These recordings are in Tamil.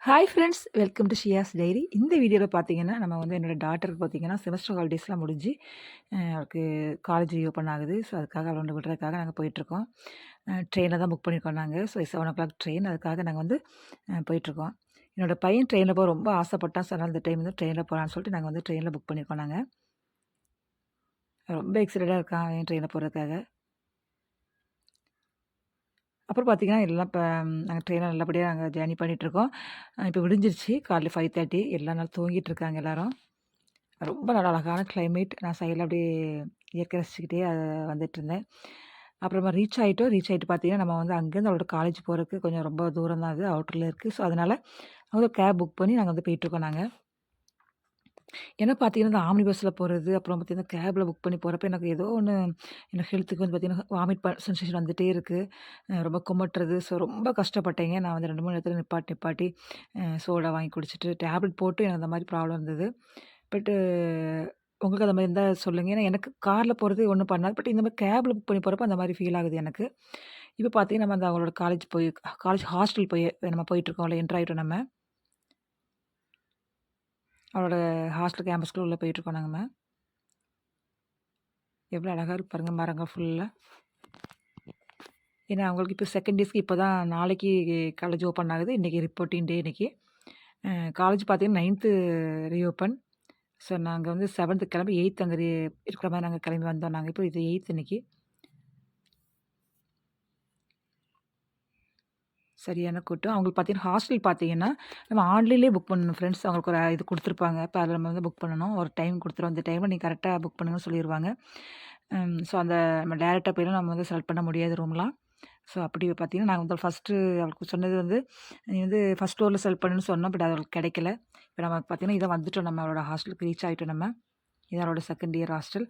Hi friends, welcome to Shiya's diary. இந்த வீடியோவில் பார்த்தீங்கன்னா, நம்ம வந்து என்னோட டாட்டருக்கு பார்த்தீங்கன்னா, செமஸ்டர் ஹாலிடேஸ்லாம் முடிஞ்சு அவளுக்கு காலேஜ் ஓப்பன் ஆகுது. ஸோ, அதுக்காக அவளை கொண்டு விடுறதுக்காக நாங்கள் போயிட்டுருக்கோம். ட்ரெயினில் தான் புக் பண்ணியிருக்கோம் நாங்கள். So, 7:00 train. அதுக்காக நாங்கள் வந்து போயிட்டுருக்கோம். என்னோட பையன் ட்ரெயினில் போக ரொம்ப ஆசைப்பட்டான். ஸோ, அதனால் இந்த டைம் வந்து ட்ரெயினில் போகலான்னு சொல்லிட்டு நாங்கள் வந்து ட்ரெயினில் புக் பண்ணியிருக்கோம் நாங்கள். ரொம்ப எக்ஸைட்டடாக இருக்கான் அவன் ட்ரெயினில் போகிறதுக்காக. அப்புறம் பார்த்தீங்கன்னா, எல்லாம் இப்போ நாங்கள் ட்ரெயினில் நல்லபடியாக நாங்கள் ஜேர்னி பண்ணிகிட்ருக்கோம். இப்போ விடிஞ்சிருச்சு. காலைல 5:30 எல்லாம் நல்லா தூங்கிட்டு இருக்காங்க எல்லாரும். ரொம்ப நல்லா அழகான கிளைமேட். நான் சைடில் அப்படியே இயற்கை ரசிச்சுக்கிட்டே வந்துட்டுருந்தேன். அப்புறமா ரீச் ஆயிட்டோம். ரீச் ஆயிட்டு பார்த்தீங்கன்னா, நம்ம வந்து அங்கேருந்து அவளோட காலேஜ் போறதுக்கு கொஞ்சம் ரொம்ப தூரம் தான் அது. அவுட்டர்ல இருக்கு. ஸோ, அதனால அவங்க கேப் புக் பண்ணி நாங்கள் வந்து போயிட்டுருக்கோம் நாங்க. ஏன்னா பார்த்தீங்கன்னா, இந்த ஆம்னி பஸ்ல போறது, அப்புறம் பார்த்தீங்கன்னா கேப்ல புக் பண்ணி போறப்ப எனக்கு ஏதோ ஒண்ணு எனக்கு ஹெல்த்துக்கு வந்து பார்த்தீங்கன்னா, வாமிட் சென்சேஷன் வந்துட்டே இருக்கு. ரொம்ப குமட்டுறது. ஸோ, ரொம்ப கஷ்டப்பட்டேங்க. நான் வந்து 2, 3 இடத்துல நிப்பாட்டி சோடா வாங்கி குடிச்சிட்டு, டேப்லெட் போட்டு எனக்கு அந்த மாரி ப்ராப்ளம் இருந்தது. பட்டு உங்களுக்கு அந்த மாரி இருந்தா சொல்லுங்க. ஏன்னா எனக்கு கார்ல போறது ஒண்ணும் பண்ணாது. பட் இந்த மாரி கேப்ல புக் பண்ணி போறப்ப அந்த மாரி ஃபீல் ஆகுது எனக்கு. இப்ப பார்த்தீங்கன்னா, நம்ம அந்த அவங்களோட காலேஜ் ஹாஸ்டல் நம்ம போயிட்டுருக்கோம்ல, என்டர் ஆயிட்டோம் நம்ம. அவளோட ஹாஸ்டல் கேம்பஸ்க்குள்ள உள்ள போயிட்டுருக்கோம் நாங்க. எவ்வளோ அழகா இருக்கு பாருங்க மரங்க ஃபுல்லா. ஏன்னா அவங்களுக்கு இப்போ செகண்ட் டேஸ்க்கு இப்போ தான் நாளைக்கு காலேஜ் ஓப்பன் ஆகுது. இன்னைக்கு ரிப்போர்ட்டிங் டே இன்னைக்கு. காலேஜ் பார்த்தீங்கன்னா 9த் ரீஓப்பன். ஸோ நாங்க வந்து 7த் கிளம்பி 8த் அங்க இருக்கிற மாரி நாங்க கிளம்பி வந்தோம் நாங்க. இப்போ இது 8த் இன்னைக்கு. சரியான கூட்டம். அவங்களுக்கு பார்த்தீங்கன்னா, ஹாஸ்டல் பார்த்தீங்கன்னா, நம்ம ஆன்லைன்லேயே புக் பண்ணணும் ஃப்ரெண்ட்ஸ். அவங்களுக்கு ஒரு இது குடுத்துருப்பாங்க. அப்ப அதில நம்ம வந்து புக் பண்ணணும். ஒரு டைம் குடுத்துருவோம். இந்த டைம்ல நீங்க கரெக்ட்டா புக் பண்ணுங்கன்னு சொல்லிருவாங்க. ஸோ அந்த நம்ம டைரக்ட்டா போய்லாம் நம்ம வந்து செலக்ட் பண்ண முடியாது ரூம்லாம். ஸோ அப்படி பார்த்தீங்கன்னா, நாங்க வந்து ஃபர்ஸ்ட்டு அவளுக்கு சொன்னது வந்து, "நீ வந்து ஃபர்ஸ்ட் ஃப்ளோர்ல செலக்ட் பண்ணுன்னு" சொன்னோம். பட் அது அவளுக்கு கிடைக்கல. இப்ப நம்ம பார்த்தீங்கன்னா, இதான் வந்துட்டோம் நம்ம அவளோட ஹாஸ்டலுக்கு ரீச் ஆயிட்டோம் நம்ம. இதான் அவளோட செகண்ட் இயர் ஹாஸ்டல்.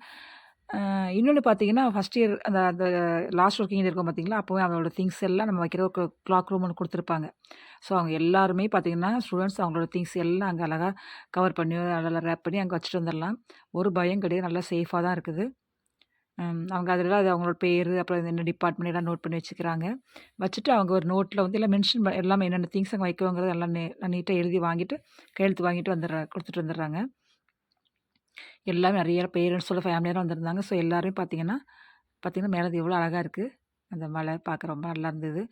இன்னொன்னு பார்த்தீங்கன்னா, ஃபர்ஸ்ட் இயர் அந்த அந்த லாஸ்ட் ஒர்க்கிங் டே இருக்கும் பார்த்தீங்களா, அப்பவே அவளோட திங்ஸ் எல்லாம் நம்ம வைக்கிற ஒரு கிளாக் ரூம் ஒண்ணு குடுத்துருப்பாங்க. ஸோ, அவங்க எல்லாருமே பார்த்தீங்கன்னா, ஸ்டூடண்ட்ஸ் அவங்களோட திங்ஸ் எல்லாம் அங்க அழகா கவர் பண்ணி, அதெல்லாம் ரேப் பண்ணி அங்க வச்சுட்டு வந்துரலாம். ஒரு பயம் கிடையாது. நல்லா சேஃபா தான் இருக்குது. அவங்க அதில அது அவங்களோட பேரு, அப்புறம் என்ன டிபார்ட்மெண்ட் எல்லாம் நோட் பண்ணி வச்சுக்கிறாங்க. வச்சுட்டு அவங்க ஒரு நோட்ல வந்து எல்லாம் மென்ஷன் எல்லாமே என்னென்ன திங்ஸ் அங்க வைக்கோங்கிறது எல்லாம் நீட்டா எழுதி வாங்கிட்டு, கையெழுத்து வாங்கிட்டு குடுத்துட்டு வந்துடுறாங்க. எல்லாமே நெறைய பேரண்ட்ஸோட ஃபேமிலியோட வந்திருந்தாங்க. ஸோ எல்லாருமே பார்த்தீங்கன்னா மேல எவ்வளோ அழகா இருக்கு. அந்த மலை பார்க்க ரொம்ப நல்லா இருந்தது.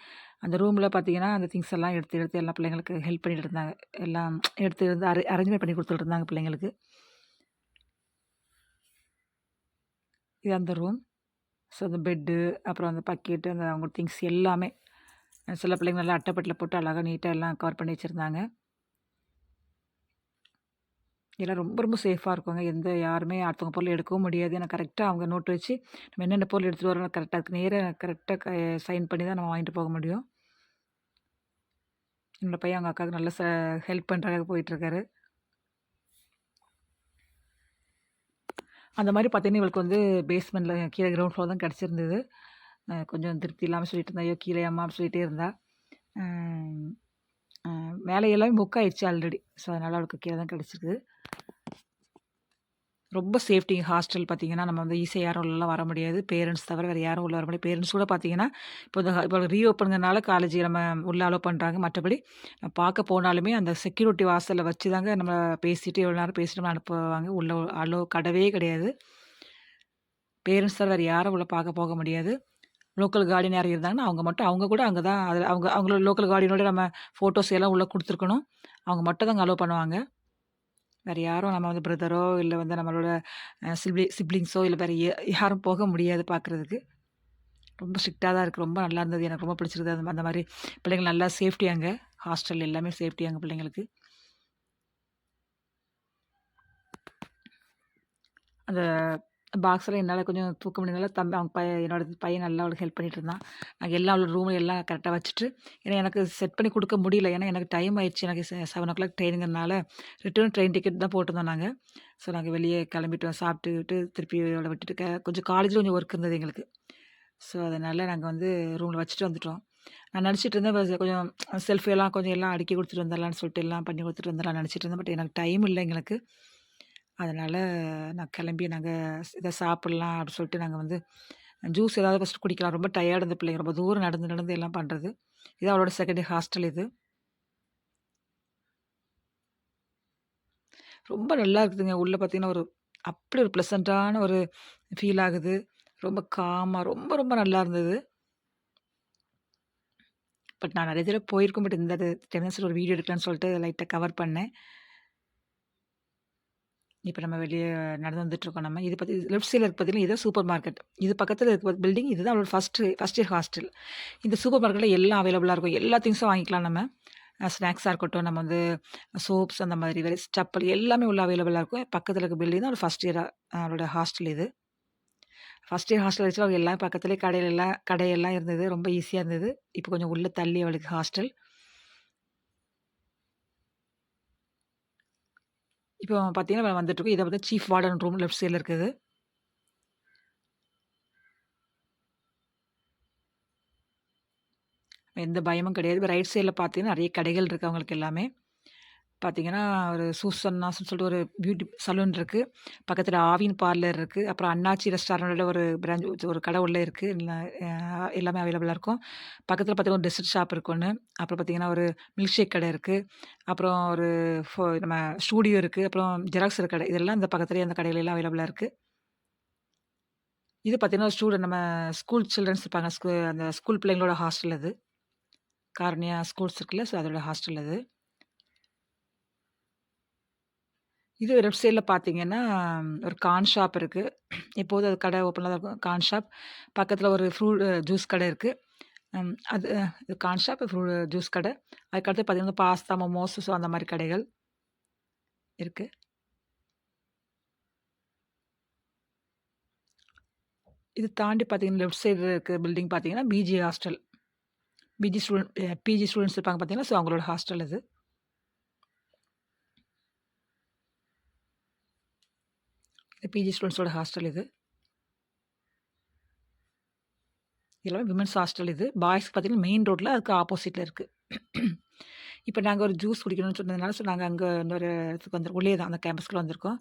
அந்த ரூம்ல பார்த்தீங்கன்னா, அந்த திங்ஸ் எல்லாம் எடுத்து எடுத்து எல்லா பிள்ளைங்களுக்கு ஹெல்ப் பண்ணிட்டு இருந்தாங்க. எல்லாம் எடுத்து வந்து அரேஞ்ச்மென்ட் பண்ணி குடுத்துட்டு இருந்தாங்க பிள்ளைங்களுக்கு. இது அந்த ரூம். ஸோ அந்த பெட்டு, அப்புறம் அந்த பக்கெட்டு, அந்த அவங்க திங்ஸ் எல்லாமே சில பிள்ளைங்க நல்லா அட்டைப்பட்டில போட்டு அழகா நீட்டா எல்லாம் கவர் பண்ணி வச்சிருந்தாங்க. எல்லாம் ரொம்ப ரொம்ப சேஃபா இருக்குங்க. யாருமே அடுத்தவங்க பொருள் எடுக்கவும் முடியாது. ஏன்னா கரெக்ட்டா அவங்க நோட் வச்சு, நம்ம என்னென்ன பொருள் எடுத்துட்டு வரோம் கரெக்ட்டா அதுக்கு நேரா கரெக்ட்டா சைன் பண்ணி தான் நம்ம வாங்கிட்டு போக முடியும். என்னோட பையன் அவங்க அக்காவுக்கு நல்லா ஹெல்ப் பண்றதுக்காக போயிட்டுருக்காரு. அந்த மாரி பார்த்தீங்கன்னா, இவளுக்கு வந்து பேஸ்மெண்ட்ல கீழ கிரவுண்ட் ஃப்ளோர் தான் கிடைச்சிருந்தது. கொஞ்சம் திருப்தி இல்லாம சொல்லிட்டு இருந்தா, "ஐயோ! கீழயாம்மா" அப்படி சொல்லிட்டே இருந்தா. அ அ மேல எல்லாமே புக் ஆயிடுச்சு ஆல்ரெடி. ஸோ, அதனால அவளுக்கு கீழ தான் கிடைச்சிருக்கு. ரொம்ப சேஃப்டி ஹாஸ்டல் பார்த்தீங்கன்னா, நம்ம வந்து ஈஸியா யாரும் உள்ளலாம் வர முடியாது. பேரண்ட்ஸ் தவிர வேற யாரும் உள்ள வர முடியாது. பேரண்ட்ஸ் கூட பார்த்தீங்கன்னா, இப்போ ரீஓப்பன்ங்கிறனால காலேஜ் நம்ம உள்ள அலோ பண்றாங்க. மற்றபடி பார்க்க போனாலுமே அந்த செக்யூரிட்டி வாசல்ல வச்சு தாங்க நம்ம பேசிட்டு எவ்வளோ நேரம் பேசிட்டு நம்ம அனுப்புவாங்க. உள்ள கடவே கிடையாது. பேரண்ட்ஸ் தவிர வேற யாரும் உள்ள பார்க்க போக முடியாது. லோக்கல் கார்டியன் யாரும் இருந்தாங்கன்னா, அவங்க கூட அங்க தான் அவங்களோட லோக்கல் கார்டியனோட நம்ம ஃபோட்டோஸ் எல்லாம் உள்ள குடுத்துருக்கணும். அவங்க மட்டும் தான் அங்க அலோ பண்ணுவாங்க. வேற யாரும் நம்ம வந்து பிரதரோ, இல்ல வந்து நம்மளோட சிப்லிங்ஸோ இல்ல வேற யாரும் போக முடியாது பார்க்குறதுக்கு. ரொம்ப ஸ்ட்ரிக்ட்டா தான் இருக்கு. ரொம்ப நல்லா இருந்தது. எனக்கு ரொம்ப பிடிச்சிருந்தது. அந்த மாரி பிள்ளைங்கள் நல்லா சேஃப்டி அங்க. ஹாஸ்டல் எல்லாமே சேஃப்டி அங்க பிள்ளைங்களுக்கு. அந்த பாக்ஸ்லாம் என்னால கொஞ்சம் தூக்க முடியனால தம்பி அவங்க என்னோட பையன் நல்லா அவளுக்கு ஹெல்ப் பண்ணிட்டு இருந்தான். நாங்க எல்லாம் அவளோட ரூம் எல்லாம் கரெக்ட்டா வச்சுட்டு, ஏன்னா எனக்கு செட் பண்ணி குடுக்க முடியல. ஏன்னா எனக்கு டைம் ஆயிடுச்சு. எனக்கு 7:00 ட்ரெயினுங்கிறனால ரிட்டர்ன் ட்ரெயின் டிக்கெட் தான் போட்டிருந்தோம் நாங்க. ஸோ நாங்க வெளியே கிளம்பிட்டோம். சாப்பிட்டுட்டு திருப்பி அவள விட்டுட்டு கொஞ்சம் காலேஜ்ல கொஞ்சம் ஒர்க் இருந்தது எங்களுக்கு. ஸோ அதனால நாங்க வந்து ரூம்ல வச்சுட்டு வந்துட்டோம். நான் நெனச்சுட்டு இருந்தேன் கொஞ்சம் செல்ஃபி எல்லாம் கொஞ்சம் எல்லாம் அடுக்கி குடுத்துட்டு வந்துரலான்னு சொல்லிட்டு எல்லாம் பண்ணி குடுத்துட்டு வந்துரலாம்னு நெனச்சுட்டு இருந்தேன். பட் எனக்கு டைம் இல்ல எங்களுக்கு. அதனால நான் கிளம்பி நாங்க இத சாப்பிடலாம் அப்படி சொல்லிட்டு நாங்க வந்து ஜூஸ் ஏதாவது ஃபர்ஸ்ட்டு குடிக்கலாம். ரொம்ப டயர்டு இந்த பிள்ளைங்க. ரொம்ப தூரம் நடந்து நடந்து எல்லாம் பண்றது. இது அவளோட செகண்ட் ஹாஸ்டல் இது. ரொம்ப நல்லா இருக்குதுங்க. உள்ள பார்த்தீங்கன்னா, அப்படி ஒரு ப்ளசன்ட்டான ஒரு ஃபீல் ஆகுது. ரொம்ப காமா ரொம்ப ரொம்ப நல்லா இருந்தது. பட் நான் நெறைய தடவ போயிருக்கேன். பட் இந்த டைம் தான் சரி ஒரு வீடியோ எடுக்கலான்னு சொல்லிட்டு லைட்டா கவர் பண்ணேன். இப்ப நம்ம வெளிய நடந்து வந்துட்டுருக்கோம் நம்ம. இது பத்தி லெஃப்ட் சைட்ல இருக்கு பார்த்தீங்கன்னா, இதுதான் சூப்பர் மார்க்கெட். இது பக்கத்துல இருக்க பில்டிங் இதுதான் அவளோட ஃபர்ஸ்ட் இயர் ஹாஸ்டல். இந்த சூப்பர் மார்க்கெட்ல எல்லாம் அவைலபிளா இருக்கும். எல்லா திங்ஸும் வாங்கிக்கலாம் நம்ம. ஸ்நாக்ஸா இருக்கட்டும், நம்ம வந்து சோப்ஸ் அந்த மாதிரி வேற செப்பல் எல்லாமே உள்ள அவைலபிளா இருக்கும். பக்கத்துல இருக்க பில்டிங் தான் ஃபர்ஸ்ட் இயரா அவளோட ஹாஸ்டல் இது. ஃபர்ஸ்ட் இயர் ஹாஸ்டல் வச்சு அவங்க எல்லாம் பக்கத்திலேயே கடையெல்லாம் இருந்தது. ரொம்ப ஈஸியா இருந்தது. இப்போ கொஞ்சம் உள்ள தள்ளி அவளுக்கு ஹாஸ்டல். இப்போ பார்த்தீங்கன்னா வந்துட்டுருக்கோம். இத வந்து சீஃப் வார்டன் ரூம் லெஃப்ட் சைட்ல இருக்குது. எந்த பயமும் கிடையாது. இப்ப ரைட் சைட்ல பார்த்தீங்கன்னா, நெறைய கடைகள் இருக்கு அவங்களுக்கு எல்லாமே. பார்த்தீங்கன்னா, ஒரு சூசன்னாஸ்ன்னு சொல்லிட்டு ஒரு பியூட்டி சலூன் இருக்கு. பக்கத்தில ஆவின் பார்லர் இருக்கு. அப்புறம் அண்ணாச்சி ரெஸ்டாரண்ட்ல ஒரு பிரான்ச் ஒரு கடை உள்ள இருக்கு. எல்லாமே அவைலபிளா இருக்கும். பக்கத்தில பார்த்தீங்கன்னா, ஒரு டெசர்ட் ஷாப் இருக்கு ஒண்ணு. அப்புறம் பார்த்தீங்கன்னா, ஒரு மில்க் ஷேக் கடை இருக்கு. அப்புறம் ஒரு நம்ம ஸ்டூடியோ இருக்கு. அப்புறம் ஜெராக்ஸ் கடை. இதெல்லாம் இந்த பக்கத்திலேயே அந்த கடையில எல்லாம் அவைலபிளா இருக்கு. இது பார்த்தீங்கன்னா, ஸ்டூடண்ட் நம்ம ஸ்கூல் சில்ட்ரன்ஸ் இருப்பாங்க. அந்த ஸ்கூல் பிள்ளைங்களோட ஹாஸ்டல் அது. காருண்யா ஸ்கூல்ஸ் இருக்குல்ல. ஸோ அதோட ஹாஸ்டல் அது. இது லெஃப்ட் சைட்ல பார்த்தீங்கன்னா, ஒரு கார்ன் ஷாப் இருக்கு. எப்போதும் அது கடை ஓப்பன்ல தான் இருக்கும். Corn shop. பக்கத்தில ஒரு ஜூஸ் கடை இருக்கு. அது கார்ன் ஷாப், ஜூஸ் கடை. அதுக்கடுத்து பார்த்தீங்கன்னா, பாஸ்தா, மோமோஸ் ஸோ அந்த மாரி கடைகள் இருக்கு. இது தாண்டி பார்த்தீங்கன்னா, லெஃப்ட் சைடு இருக்க பில்டிங் பார்த்தீங்கன்னா, பிஜி ஹாஸ்டல். பிஜி ஸ்டூடண்ட்ஸ் இருப்பாங்க பார்த்தீங்கன்னா, ஸோ அவங்களோட ஹாஸ்டல் இது. பிஜி ஸ்டூடண்ட்ஸோட ஹாஸ்டல் இது. எல்லாமே விமென்ஸ் ஹாஸ்டல் இது. பாய்ஸ்க்கு பார்த்தீங்கன்னா, மெயின் ரோட்ல அதுக்கு ஆப்போசிட்ல இருக்கு. இப்ப நாங்க ஒரு ஜூஸ் குடிக்கணும்னு சொன்னதுனால, ஸோ நாங்க அங்க இன்னொரு இடத்துக்கு உள்ளேயே தான் அந்த கேம்பஸ்குள்ள வந்திருக்கோம்.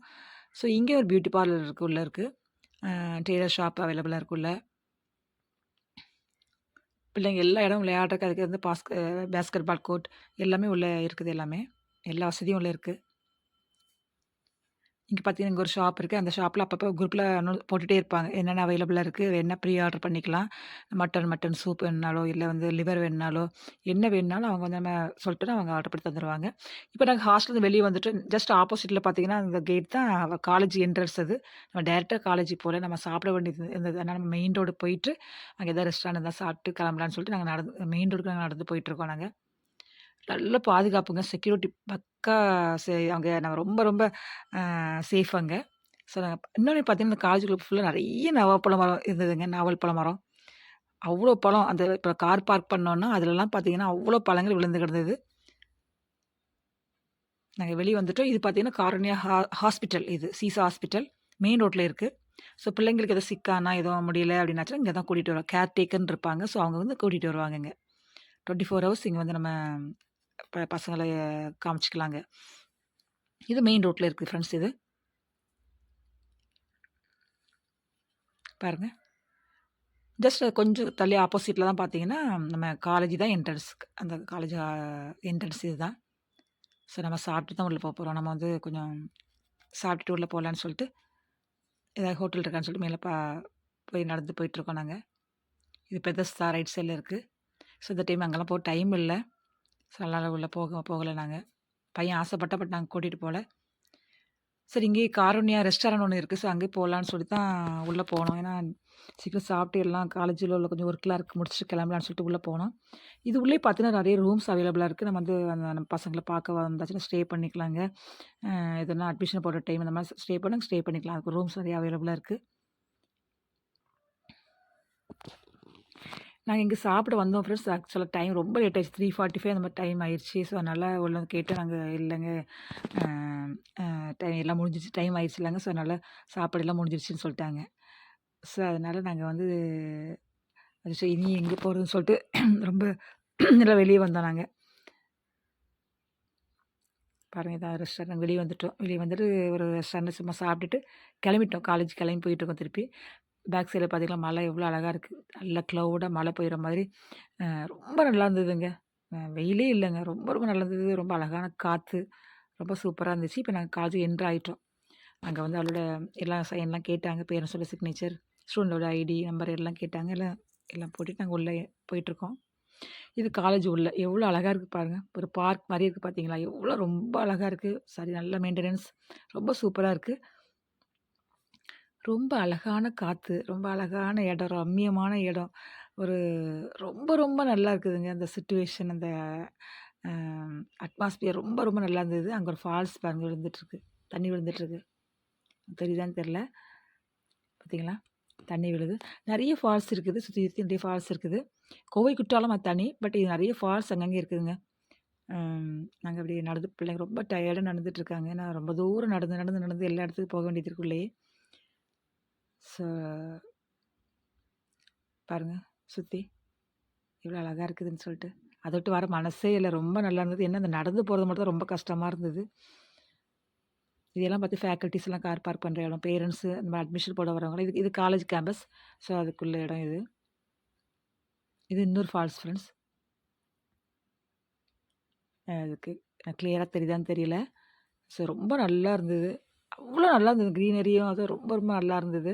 ஸோ இங்கே ஒரு பியூட்டி பார்லர் இருக்கு உள்ள இருக்கு. டெய்லர் ஷாப் அவைலபிளா இருக்கு உள்ள. பிள்ளைங்க எல்லா இடமும் விளையாடுறதுக்கு அதுக்கு வந்து பேஸ்கெட் பால் கோர்ட் எல்லாமே உள்ள இருக்குது எல்லாமே. எல்லா வசதியும் உள்ள இருக்கு. இங்க பார்த்தீங்கன்னா, இங்க ஒரு ஷாப் இருக்கு. அந்த ஷாப்ல அப்பப்போ குரூப்ல போட்டுட்டே இருப்பாங்க. என்னென்ன அவைலபிளா இருக்கு, என்ன ப்ரீ ஆர்டர் பண்ணிக்கலாம். மட்டன் சூப் வேணுனாலோ, இல்ல வந்து லிவர் வேணுனாலோ, என்ன வேணுனாலும் அவங்க வந்து நம்ம சொல்ட்டோம்னா அவங்க ஆர்டர் பண்ணி தந்துருவாங்க. இப்ப நாங்க ஹாஸ்டல்லேருந்து வெளிய வந்துட்டு ஜஸ்ட் ஆப்போசிட்ல பார்த்தீங்கன்னா, அந்த கேட் தான் காலேஜ் என்ட்ரன்ஸ் அது. நம்ம டைரக்ட்டா காலேஜுக்கு போல. நம்ம சாப்பிட வேண்டியது இருந்தது. அதனால நம்ம மெயின் ரோடு போயிட்டு, அங்க ஏதாவது ரெஸ்டாரண்ட் இருந்தா சாப்பிட்டு கிளம்பலான்னு சொல்லிட்டு நாங்க மெயின் ரோடுக்கு நாங்க நடந்து போயிட்டுருக்கோம் நாங்க. நல்ல பாதுகாப்புங்க. செக்யூரிட்டி பக்கா அங்க நான் ரொம்ப ரொம்ப அ சேஃப் அங்க. ஸோ இன்னொன்னு பார்த்தீங்கன்னா, இந்த காலேஜுக்குள்ள ஃபுல்லா நெறைய நவாப்பழ மரம் இருந்ததுங்க. நாவல் பழ மரம். அவ்ளோ பழம். அந்த இப்ப கார் பார்க் பண்ணோம்னா, அதுலலாம் பார்த்தீங்கன்னா, அவ்ளோ பழங்கள் விழுந்து கிடந்தது. நாங்க வெளிய வந்துட்டோம். இது பார்த்தீங்கன்னா, காருண்யா ஹாஸ்பிட்டல் இது. Seesaw hospital. மெயின் ரோட்ல இருக்கு. ஸோ பிள்ளைங்களுக்கு எதுவும் சிக்கானா, எதுவும் முடியல அப்டின்னாச்சும் இங்க தான் கூட்டிட்டு வருவாங்க. கேர் டேக்கர்ன்னு இருப்பாங்க. ஸோ அவங்க வந்து கூட்டிட்டு வருவாங்க இங்க. 24 ஹவர்ஸ் இங்க வந்து நம்ம பசங்கள காமிச்சுக்கலாங்க. இது மெயின் ரோட்ல இருக்கு ஃப்ரெண்ட்ஸ் இது. பாருங்க. ஜஸ்ட் கொஞ்சம் தள்ளி ஆப்போசிட்ல தான் பார்த்தீங்கன்னா, நம்ம காலேஜ் தான் என்ட்ரன்ஸ். அந்த காலேஜ் என்ட்ரன்ஸ் இதுதான். ஸோ நம்ம சாப்பிட்டு தான் உள்ள போறோம். நம்ம வந்து கொஞ்சம் சாப்பிட்டுட்டு உள்ள போலான்னு சொல்லிட்டு, ஏதாவது ஹோட்டல் இருக்கான்னு சொல்லிட்டு மேல போய் நடந்து போயிட்டுருக்கோம் நாங்க. இது பெதஸ்தா ரைட் சைட்ல இருக்கு. ஸோ இந்த டைம் அங்கலாம் போக டைம் இல்ல. ஸோ அதனால உள்ள போகல நாங்க. பையன் ஆசைப்பட்டா பட் நாங்க கூட்டிட்டு போல. சரி இங்கேயே காருண்யா ரெஸ்டாரண்ட் ஒண்ணு இருக்கு. ஸோ அங்கேயே போலான்னு சொல்லி தான் உள்ள போனோம். ஏன்னா, சீக்கிரம் சாப்பிட்டு எல்லாம் காலேஜ்ல உள்ள கொஞ்சம் ஒர்க்லாம் இருக்கு முடிச்சுட்டு கிளம்பலான்னு சொல்லிட்டு உள்ள போனோம். இது உள்ளயே பார்த்தீங்கன்னா, நெறைய ரூம்ஸ் அவைலபிளா இருக்கு. நம்ம வந்து நம்ம பசங்கள பார்க்க வந்தாச்சுன்னா ஸ்டே பண்ணிக்கலாங்க. எதுனா அட்மிஷன் போடுற டைம் இந்த மாரி ஸ்டே பண்ணிக்கலாம். அதுக்கு ரூம்ஸ் நெறைய அவைலபிளா இருக்கு. நாங்க இங்க சாப்பிட வந்தோம் ஃப்ரெண்ட்ஸ். ஆக்சுவலா டைம் ரொம்ப லேட் ஆயிடுச்சு. 3:45 அந்த மாரி டைம் ஆயிருச்சு. ஸோ அதனால உள்ள வந்து கேட்டு நாங்க இல்லங்க அ அ டைம் எல்லாம் முடிஞ்சிருச்சு. டைம் ஆயிருச்சுல்லங்க. ஸோ அதனால சாப்பாடு எல்லாம் முடிஞ்சிருச்சுன்னு சொல்ட்டாங்க. ஸோ அதனால நாங்க வந்து அச்சச்சோ! இனி எங்க போறதுன்னு சொல்லிட்டு ரொம்ப எல்லாம் வெளிய வந்தோம் நாங்க. பாருங்க இதான் ரெஸ்டாரண்ட் வெளிய வந்துட்டோம். வெளிய வந்துட்டு ஒரு ரெஸ்டாரண்ட்ல சும்மா சாப்பிட்டுட்டு கிளம்பிட்டோம். காலேஜ் கிளம்பி போயிட்டுருக்கோம் திருப்பி. பேக் சைட்ல பார்த்தீங்கன்னா, மலை எவ்வளோ அழகா இருக்கு. நல்ல கிளவுடா மழை பெய்ற மாதிரி. ரொம்ப நல்லா இருந்ததுங்க. வெயிலே இல்லங்க. ரொம்ப ரொம்ப நல்லா இருந்தது. ரொம்ப அழகான காத்து. ரொம்ப சூப்பரா இருந்துச்சு. இப்ப நாங்க காலேஜ் என்டர் ஆயிட்டோம். அங்க வந்து அவளோட எல்லா சைன்லாம் கேட்டாங்க. பேரண்ட்ஸோட சிக்னேச்சர், ஸ்டூடண்டோட ஐடி நம்பர் எல்லாம் கேட்டாங்க. எல்லாம் எல்லாம் போட்டுட்டு நாங்க உள்ள போயிட்டுருக்கோம். இது காலேஜ் உள்ள. எவ்வளோ அழகா இருக்கு பாருங்க. ஒரு பார்க் மாரி இருக்கு பார்த்தீங்களா? எவ்வளோ ரொம்ப அழகா இருக்கு. சரி நல்ல மெயின்டனன்ஸ். ரொம்ப சூப்பரா இருக்கு. ரொம்ப அழகான காத்து, ரொம்ப அழகான இடம், ரம்மியமான இடம். ஒரு ரொம்ப ரொம்ப நல்லா இருக்குதுங்க. அந்த சிச்சுவேஷன் அந்த அ அட்மாஸ்பியர் ரொம்ப ரொம்ப நல்லா இருந்தது. அங்க ஒரு ஃபால்ஸ் பாருங்க விழுந்துட்டுருக்கு. தண்ணி விழுந்துட்டுருக்கு. தெரியுதான்னு தெரியல. பார்த்தீங்களா? தண்ணி விழுது. நெறைய ஃபால்ஸ் இருக்குது. சுத்தி சுத்தி நெறைய ஃபால்ஸ் இருக்குது. கோவை குற்றாலம் அது தனி. பட் இது நெறைய ஃபால்ஸ் அங்கங்க இருக்குதுங்க. நாங்க அப்படியே நடந்து பிள்ளைங்க ரொம்ப டயர்டா நடந்துட்டுருக்காங்க. ஏன்னா ரொம்ப தூரம் நடந்து, நடந்து, நடந்து எல்லா இடத்துக்கும் போக வேண்டியது இருக்கு உள்ளயே. ஸோ பாருங்க சுத்தி. எவ்வளோ அழகா இருக்குதுன்னு சொல்லிட்டு. அத விட்டு வர மனசே இல்ல. ரொம்ப நல்லா இருந்தது. என்ன அந்த நடந்து போறது மட்டும் தான் ரொம்ப கஷ்டமா இருந்தது. இதெல்லாம் பார்த்து ஃபேக்கல்டீஸ்லாம் கார் பார்க் பண்ற இடம். பேரண்ட்ஸு இந்த மாரி அட்மிஷன் போட வரவங்கலாம் இது இது காலேஜ் கேம்பஸ். ஸோ அதுக்குள்ள இடம் இது. இது இன்னொரு ஃபால்ஸ் ஃப்ரெண்ட்ஸ். அதுக்கு கிளியரா தெரியுதான்னு தெரியல. ஸோ ரொம்ப நல்லா இருந்தது. அவ்ளோ நல்லா இருந்தது. கிரீனரியும் அதுவும் ரொம்ப ரொம்ப நல்லா இருந்தது.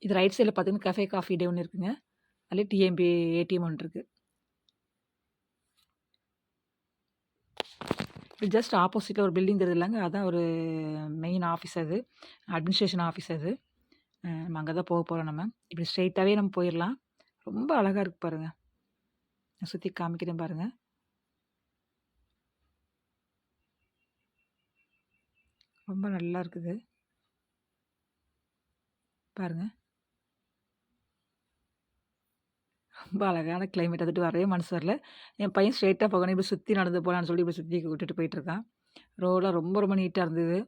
இது ரைட் சைட்ல பார்த்தீங்கன்னா, கஃபே காஃபி டே ஒண்ணு இருக்குங்க. அதுலயே டிஎம்பி ஏடிஎம் ஒண்ணு இருக்கு. இது ஜஸ்ட் ஆப்போசிட்ல ஒரு பில்டிங் தெரியுதுல்லங்க. அதான் ஒரு மெயின் ஆஃபீஸ் அது. அட்மினிஸ்ட்ரேஷன் ஆஃபீஸ் அது. நம்ம அங்க தான் போறோம் நம்ம. இப்படி ஸ்ட்ரெய்ட்டாவே நம்ம போயிரலாம். ரொம்ப அழகா இருக்கு பாருங்க. நான் சுத்தி காமிக்கிறேன் பாருங்க. ரொம்ப நல்லா இருக்குது. பாருங்க. ரொம்ப அழகான கிளைமேட். அதுட்டு வரவே மனசு வரல. என் பையன் ஸ்ட்ரெயிட்டா போகணும். இப்படி சுத்தி நடந்து போலான்னு சொல்லி இப்படி சுத்தி விட்டுட்டு போயிட்டுருக்கான். ரோடுலாம் ரொம்ப ரொம்ப நீட்டா இருந்தது.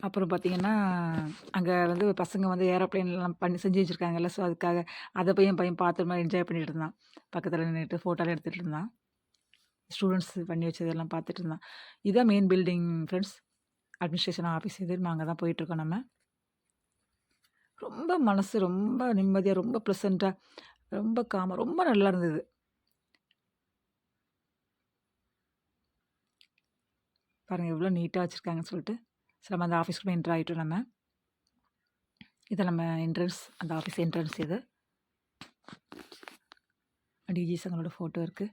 அப்புறம் பார்த்தீங்கன்னா, அங்க வந்து பசங்க வந்து ஏரோப்ளேன்லாம் பண்ணி செஞ்சு வச்சிருக்காங்கல்ல. ஸோ அதுக்காக அத போய் என் பையன் பார்த்து ஒரு மாரி என்ஜாய் பண்ணிட்டு இருந்தான். பக்கத்துல நின்னுட்டு ஃபோட்டோலாம் எடுத்துட்டு இருந்தான். ஸ்டூடண்ட்ஸ் பண்ணி வச்சதெல்லாம் பார்த்துட்டு இருந்தான். இதான் main building friends. Administration office இது. நம்ம அங்க தான் போயிட்டுருக்கோம் நம்ம. ரொம்ப மனசு ரொம்ப நிம்மதியா, ரொம்ப ப்ளசன்ட்டா, ரொம்ப காமா ரொம்ப நல்லா இருந்தது. பாருங்க எவ்வளோ நீட்டா வச்சிருக்காங்கன்னு சொல்லிட்டு. ஸோ நம்ம அந்த ஆஃபீஸ்க்குள்ள என்டர் ஆயிட்டோம் நம்ம. இது நம்ம என்ட்ரன்ஸ் அந்த ஆஃபீஸ் என்ட்ரன்ஸ் இது. டிஜி சாங்களோட ஃபோட்டோ இருக்கு.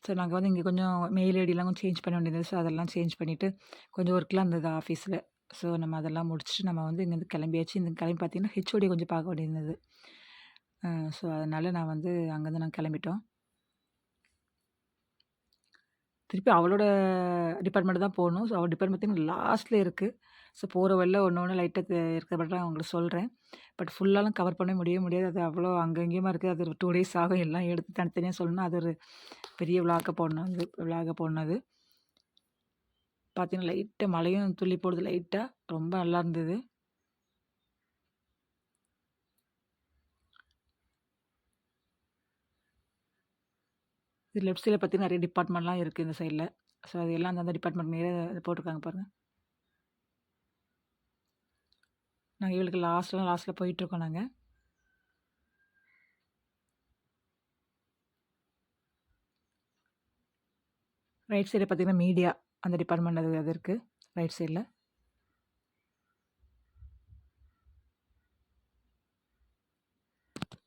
ஸோ நாங்க வந்து இங்க கொஞ்சம் மெயில் ஐடிலாம் கொஞ்சம் சேஞ்ச் பண்ண வேண்டியது. ஸோ அதெல்லாம் சேஞ்ச் பண்ணிட்டு, கொஞ்சம் ஒர்க்லாம் இருந்தது ஆஃபீஸ்ல. ஸோ நம்ம அதெல்லாம் முடிச்சுட்டு நம்ம வந்து இங்கேருந்து கிளம்பியாச்சு. இந்த கிளம்பி பார்த்தீங்கன்னா, ஹெச்ஓடிய கொஞ்சம் பார்க்க வேண்டியிருந்தது. ஸோ அதனால நான் வந்து அங்கேருந்து நாங்க கிளம்பிட்டோம். திருப்பி அவளோட டிபார்ட்மெண்ட் தான் போணும். ஸோ அவ டிபார்ட்மெண்ட் பார்த்தீங்கன்னா லாஸ்ட்ல இருக்கு. ஸோ போற வழில ஒண்ணு ஒண்ணு லைட்டா இருக்கிற மட்டும் நான் உங்களுக்கு சொல்றேன். பட் ஃபுல்லாலாம் கவர் பண்ண முடியவே முடியாது. அது அவ்வளோ அங்க இங்கேயுமா இருக்கு. அது ஒரு 2 டேஸ் ஆகும். எல்லாம் எடுத்து தனித்தனியா சொல்லணும்னா, அது ஒரு பெரிய விளாக்கா போடணும். அது விளாகா போடணும் அது. பார்த்தீங்கன்னா, லைட்டா மழையும் துள்ளி போடுது லைட்டா. ரொம்ப நல்லா இருந்தது. இது லெஃப்ட் சைட்ல பார்த்தீங்கன்னா, நெறைய டிபார்ட்மெண்ட்லாம் இருக்கு இந்த சைட்ல. ஸோ அது எல்லாம் அந்தந்த டிபார்ட்மெண்ட் நேரா போட்டுருக்காங்க பாருங்க. நாங்க இவளுக்கு லாஸ்ட்ல போயிட்டுருக்கோம் நாங்க. ரைட் சைட்ல பார்த்தீங்கன்னா, மீடியா அந்த டிபார்ட்மெண்ட் அது அது இருக்கு. ரைட் சைட்ல.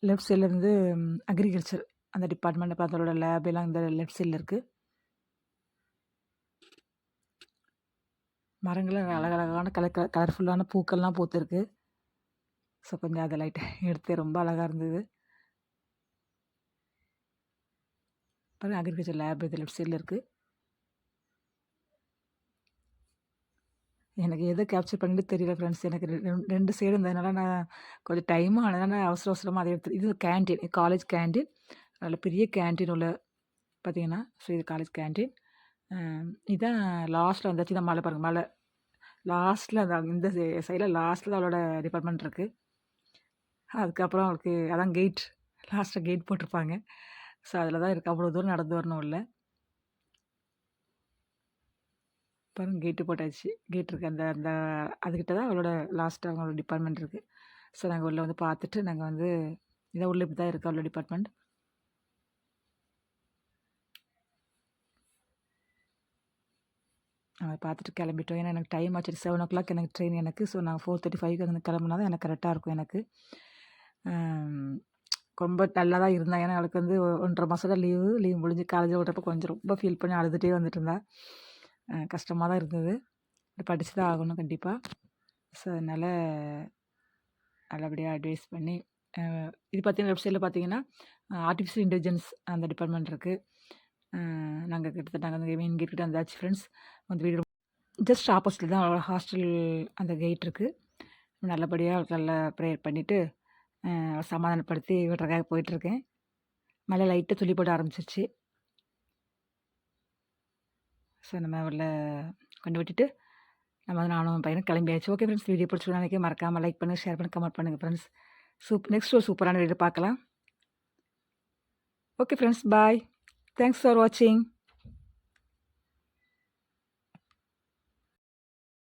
லெஃப்ட் சைட்ல இருந்து அக்ரிகல்ச்சர் அந்த டிபார்ட்மெண்ட் அப்ப அதோட லேப் எல்லாம் இந்த லெஃப்ட் சைட்ல இருக்கு. மரங்கள்லாம் அழகழகான கலர்ஃபுல்லான பூக்கள்லாம் பூத்திருக்கு. ஸோ கொஞ்சம் அத லைட்டா எடுத்தேன். ரொம்ப அழகா இருந்தது. பாருங்க அக்ரிகல்ச்சர் லேப் இது லெஃப்ட் சைட்ல இருக்கு. எனக்கு எத கேப்சர் பண்ணணும்னு தெரியல ஃப்ரெண்ட்ஸ். எனக்கு 2 சைடும் இருந்ததுனால நான் கொஞ்சம் டைம் ஆனதுனால நான் அவசர அவசரமா அத எடுத்து இது கேன்டீன் காலேஜ் கேன்டீன். நல்ல பெரிய கேன்டீன் உள்ள பார்த்தீங்கன்னா, ஸோ இது காலேஜ் கேன்டீன். அ இதான் லாஸ்ட்ல வந்தாச்சு. இந்த மலை பாருங்க மலை. லாஸ்ட்ல அந்த இந்த சைட்ல லாஸ்ட்ல தான் அவளோட டிபார்ட்மெண்ட் இருக்கு. அதுக்கப்புறம் அவளுக்கு அதான் கேட். லாஸ்ட்ல கேட் போட்டிருப்பாங்க. ஸோ அதில தான் இருக்கு. அவ்வளோ தூரம் நடந்து வரணும் உள்ள. பாருங்க கேட்டு போட்டாச்சு. கேட் இருக்கு. அந்த அந்த அதுகிட்ட தான் அவளோட லாஸ்ட்டா அவங்களோட டிபார்ட்மெண்ட் இருக்கு. ஸோ நாங்க உள்ள வந்து பார்த்துட்டு நாங்க வந்து இதான் உள்ள இப்படி தான் இருக்குது அவ்வளோ டிபார்ட்மெண்ட். அதை பார்த்துட்டு கிளம்பிட்டோம். ஏன்னா எனக்கு டைம் ஆச்சு. 7:00 எனக்கு ட்ரெயின் எனக்கு. ஸோ நான் 4:35க்கு அங்கேருந்து கிளம்புனா தான் எனக்கு கரெக்டாக இருக்கும் எனக்கு. ரொம்ப நல்லா தான் இருந்தா. ஏன்னா அவளுக்கு வந்து 1.5 மாதம் தான் லீவ் முடிஞ்சு காலேஜில் விட்றப்ப கொஞ்சம் ரொம்ப ஃபீல் பண்ணி அழுதுகிட்டே வந்துட்டு இருந்தா. கஷ்டமாக தான் இருந்தது. படிச்சு தான் ஆகணும் கண்டிப்பாக. ஸோ அதனால் நல்லபடியாக அட்வைஸ் பண்ணி இது பார்த்தீங்கன்னா வெப்சைட்டில் பார்த்தீங்கன்னா ஆர்டிஃபிஷியல் இன்டெலிஜென்ஸ் அந்த டிபார்ட்மெண்ட் இருக்குது. நாங்கள் கிட்டத்தட்ட நாங்கள் அந்த மெயின் கேட் கிட்ட வந்தாச்சு ஃப்ரெண்ட்ஸ். அந்த வீடு ஜஸ்ட் ஆப்போசிட்டில் தான் அவளோட ஹாஸ்டல் அந்த கேட் இருக்குது. நல்லபடியாக அவளுக்கு நல்லா ப்ரேயர் பண்ணிவிட்டு சமாதானப்படுத்தி விடுறதுக்காக போயிட்டுருக்கேன். மழை லைட்டாக துளி போட ஆரம்பிச்சிருச்சு. ஸோ நம்ம அவளை கொண்டு விட்டுட்டு நானும் பையனும் கிளம்பியாச்சு. ஓகே ஃப்ரெண்ட்ஸ், வீடியோ பிடிச்சிருந்தா நினைக்க மறக்காமல் லைக் பண்ணுங்கள், ஷேர் பண்ணி கமெண்ட் பண்ணுங்கள் ஃப்ரெண்ட்ஸ். நெக்ஸ்ட் ஒரு சூப்பரான வீடியோ பார்க்கலாம். Okay friends, bye. Thanks for வாட்சிங்.